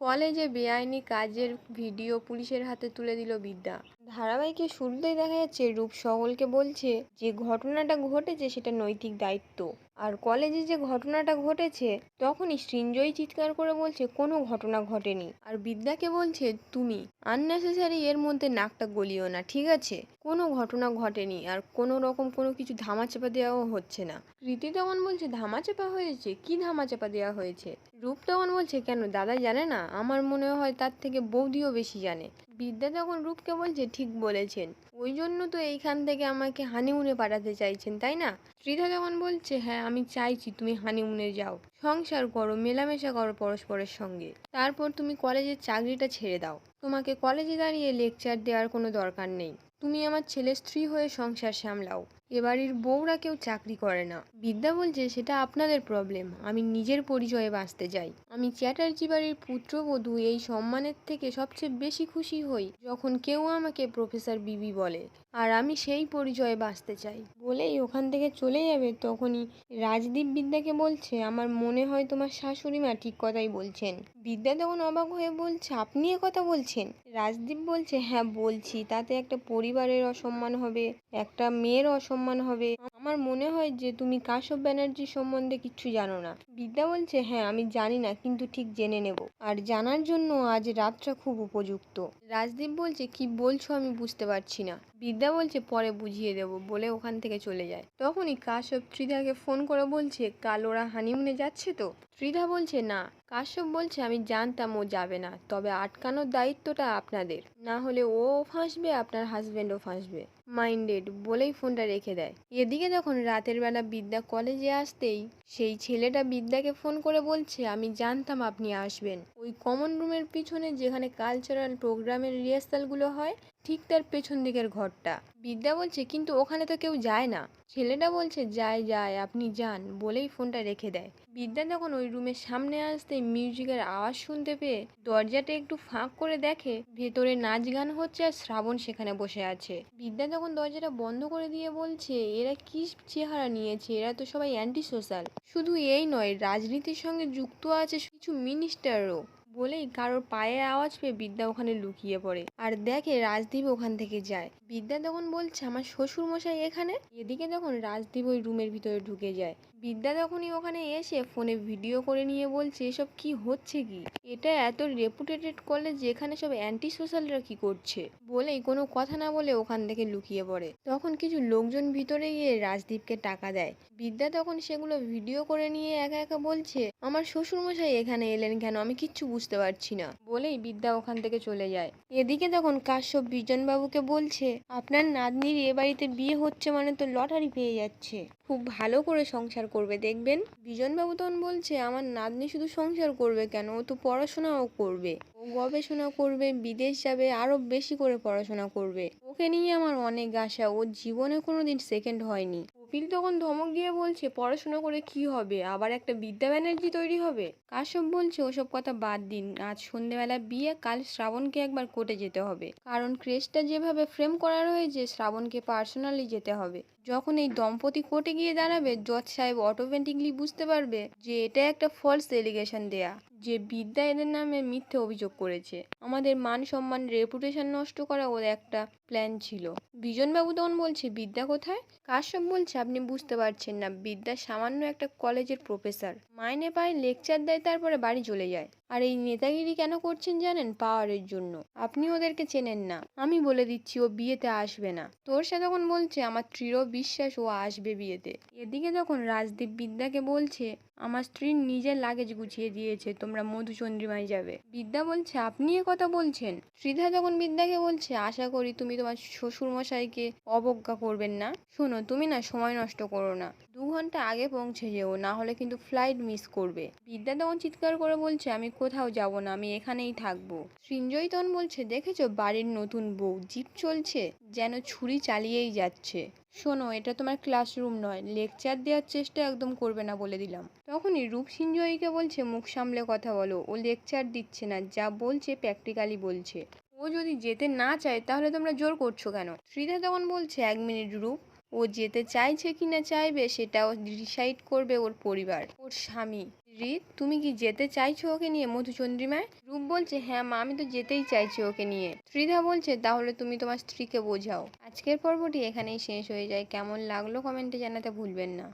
কলেজে বেআইনি কাজের ভিডিও পুলিশের হাতে তুলে দিল বিদ্যা। ধারাবাহিকের শুরুতেই দেখা যাচ্ছে রূপ সকলকে বলছে যে ঘটনাটা ঘটেছে সেটা নৈতিক দায়িত্ব। আর কলেজে যে ঘটনাটা ঘটেছে তখনই সৃঞ্জয় চিৎকার করে বলছে কোনো ঘটনা ঘটেনি। আর বিদ্যাকে বলছে তুমি আননেসেসারি এর মধ্যে নাকটা গলিও না, ঠিক আছে? কোনো ঘটনা ঘটেনি আর কোনো রকম কোনো কিছু ধামাচাপা দেওয়াও হচ্ছে না। কৃতি তখন বলছে ধামাচাপা হয়েছে? কি ধামাচাপা দেওয়া হয়েছে? রূপ তখন বলছে কেন দাদা জানে না? আমার মনে হয় তার থেকে বৌদিও বেশি জানে। বিদ্যা তখন রূপকে বলছে ঠিক বলেছেন, ওই জন্য তো এইখান থেকে আমাকে হানিমুনে পাঠাতে চাইছেন, তাই না? ত্রিধা তখন বলছে হ্যাঁ আমি চাইছি তুমি হানিমুনে যাও, সংসার করো, মেলামেশা করো পরস্পরের সঙ্গে, তারপর তুমি কলেজের চাকরিটা ছেড়ে দাও। তোমাকে কলেজে দাঁড়িয়ে লেকচার দেওয়ার কোনো দরকার নেই। তুমি আমার ছেলের স্ত্রী হয়ে সংসার সামলাও। এ বাড়ির বউরা কেউ চাকরি করে না। বিদ্যা বলছে সেটা আপনাদের প্রবলেম, আমি নিজের পরিচয়ে বাঁচতে চাই। আমি চ্যাটার্জি বাড়ির পুত্রবধূ, এই সম্মানের থেকে সবচেয়ে বেশি খুশি হই যখন কেউ আমাকে প্রফেসর বিবি বলে, আর আমি সেই পরিচয়ে বাঁচতে চাই। বলেই ওখান থেকে চলে যাবে তখনই রাজদীপ বিদ্যাকে বলছে আমার মনে হয় তোমার শাশুড়ি মা ঠিক কথাই বলছেন। বিদ্যা তখন অবাক হয়ে বলছে আপনি এ কথা বলছেন? রাজদীপ বলছে হ্যাঁ বলছি, তাতে একটা পরিবারের অসম্মান হবে, একটা মেয়ের অসম্মান হবে। আমার মনে হয় যে তুমি কাশ্যপ ব্যানার্জির সম্বন্ধে কিচ্ছু জানো না। বিদ্যা বলছে হ্যাঁ আমি জানি না, কিন্তু ঠিক জেনে নেব, আর জানার জন্য আজ রাতটা খুব উপযুক্ত। রাজদীপ বলছে কি বলছো আমি বুঝতে পারছি না। বিদ্যা বলছে পরে বুঝিয়ে দেবো, বলে ওখান থেকে চলে যায়। তখনই কাশ্যপ ত্রিধাকে ফোন করে বলছে কাল ওরা হানিমুনে যাচ্ছে তো? ত্রিধা বলছে না। কাশ্যপ বলছে আমি জানতাম ও যাবে না, তবে আটকানোর দায়িত্বটা আপনাদের, না হলে ও ফাঁসবে, আপনার হাজবেন্ডও ফাঁসবে। মাইন্ডেড, বলেই ফোনটা রেখে দেয়। এদিকে যখন রাতের বেলা বিদ্যা কলেজে আসতেই সেই ছেলেটা বিদ্যাকে ফোন করে বলছে আমি জানতাম আপনি আসবেন। ওই কমন রুমের পিছনে যেখানে কালচারাল প্রোগ্রামের রিহার্সালগুলো হয় ঠিক তার পেছন দিকের ঘরটা। বিদ্যা বলছে কিন্তু ওখানে তো কেউ যায় না। ছেলেটা বলছে যায় যায়, আপনি যান, বলেই ফোনটা রেখে দেয়। বিদ্যা যখন ওই রুমের সামনে আসতেই মিউজিকের আওয়াজ শুনতে পেয়ে দরজাটা একটু ফাঁক করে দেখে ভেতরে নাচ গান হচ্ছে আর শ্রাবণ সেখানে বসে আছে। বিদ্যা তখন দরজাটা বন্ধ করে দিয়ে বলছে এরা কি চেহারা নিয়েছে, এরা তো সবাই অ্যান্টি সোশ্যাল। শুধু এই নয়, রাজনীতির সঙ্গে যুক্ত আছে কিছু মিনিস্টারও। বলেই কারোর পায়ের আওয়াজ পেয়ে বিদ্যা ওখানে লুকিয়ে পড়ে আর দেখে রাজদীপ ওখান থেকে যায়। বিদ্যা তখন বলছে আমার শ্বশুর মশাই এখানে। এদিকে যখন রাজদীপ ওই রুমের ভিতরে ঢুকে যায়, বিদ্যা তখনই ওখানে এসে ফোনে ভিডিও করে নিয়ে বলছে এসব কি হচ্ছে কি? এটা এত রেপুটেটেড কলেজ, যেখানে সব অ্যান্টি সোশ্যালরা কি করছে? বলেই কোনো কথা না বলে ওখান থেকে লুকিয়ে পড়ে। তখন কিছু লোকজন ভিতরে গিয়ে রাজদীপকে টাকা দেয়। বিদ্যা তখন সেগুলো ভিডিও করে নিয়ে একা একা বলছে আমার শ্বশুরমশাই এখানে এলেন কেন, আমি কিচ্ছু বুঝতে পারছি না। বলেই বিদ্যা ওখান থেকে চলে যায়। এদিকে তখন কাশ্যপ বিজনবাবুকে বলছে আপনার নাতনির এ বাড়িতে বিয়ে হচ্ছে মানে তো লটারি পেয়ে যাচ্ছে, খুব ভালো করে সংসার করবে দেখবেন। বিজনবাবু তখন বলছে আমার নাতনি শুধু সংসার করবে কেন, ও তো পড়াশোনাও করবে, ও গবেষণা করবে, বিদেশ যাবে, আরো বেশি করে পড়াশোনা করবে, ওকে নিয়ে আমার অনেক আশা, ও জীবনে কোনোদিন সেকেন্ড হয়নি। কপিল তখন ধমক দিয়ে বলছে পড়াশোনা করে কি হবে, আবার একটা বিদ্যা ব্যানার্জি তৈরি হবে? কাশ্যপ বলছে ওসব কথা বাদ দিন, আজ সন্ধ্যেবেলা বিয়ে, কাল শ্রাবণকে একবার কোর্টে যেতে হবে, কারণ কেসটা যেভাবে ফ্রেম করা রয়েছে শ্রাবণকে পার্সোনালি যেতে হবে। যখন এই দম্পতি কোর্টে গিয়ে দাঁড়াবে জজ সাহেব অটোমেটিকলি বুঝতে পারবে যে এটা একটা ফলস এলিগেশন দেয়া, যে বিদ্যা এদের নামে মিথ্যে অভিযোগ করেছে। আমাদের মান সম্মান রেপুটেশন নষ্ট করা ওর একটা প্ল্যান ছিল। বিজনবাবু তখন বলছে বিদ্যা কোথায়? কাশ্যপ বলছে আপনি বুঝতে পারছেন না, বিদ্যা সামান্য একটা কলেজের প্রফেসর, মাইনে পায়, লেকচার দেয়, তারপরে বাড়ি চলে যায়। আর এই নেতাগিরি কেন করছেন জানেন? পাওয়ারের জন্য। আপনি ওদেরকে চেনেন না, আমি বলে দিচ্ছি ও বিয়েতে আসবে না। তোরসা তখন বলছে আমার দৃঢ় বিশ্বাস ও আসবে বিয়েতে। এদিকে তখন রাজদীপ বিদ্যাকে বলছে আমার স্ত্রী নিজের লাগেজ গুছিয়ে দিয়েছে, তোমরা মধুচন্দ্রিমায় যাবে। বিদ্যা বলছে আপনি এ কথা বলছেন? ত্রিধা তখন বিদ্যাকে বলছে আশা করি তুমি তোমার শ্বশুর মশাইকে অবজ্ঞা করবেন না। শোনো তুমি না সময় নষ্ট করো না, 2 ঘন্টা আগে পৌঁছে যেও, না হলে কিন্তু ফ্লাইট মিস করবে। বিদ্যা তখন চিৎকার করে বলছে আমি কোথাও যাব না, আমি এখানেই থাকবো। সৃঞ্জয় তখন বলছে দেখেছো বাড়ির নতুন বউ, জিপ চলছে যেন ছুরি চালিয়েই যাচ্ছে। শোনো এটা তোমার ক্লাসরুম নয়, লেকচার দেওয়ার চেষ্টা একদম করবে না বলে দিলাম। তখনই রূপ সৃঞ্জয়ীকে বলছে মুখ সামলে কথা বলো, ও লেকচার দিচ্ছে না, যা বলছে প্র্যাকটিক্যালি বলছে। ও যদি যেতে না চায় তাহলে তোমরা জোর করছো কেন? শ্রীধা তখন বলছে 1 মিনিট রূপ, ও যেতে চাইছে কিনা চাইবে সেটাও ডিসাইড করবে ওর পরিবার, ওর স্বামী। রিত, তুমি কি যেতে চাইছো ওকে নিয়ে মধুচন্দ্রিমায়? রূপ বলছে, হ্যাঁ মা, আমি তো যেতেই চাইছি ওকে নিয়ে। ত্রিধা বলছে, তাহলে তুমি তোমার স্ত্রীকে বোঝাও। আজকের পর্বটি এখানেই শেষ হয়ে যায়। কেমন লাগলো কমেন্টে জানাতে ভুলবেন না।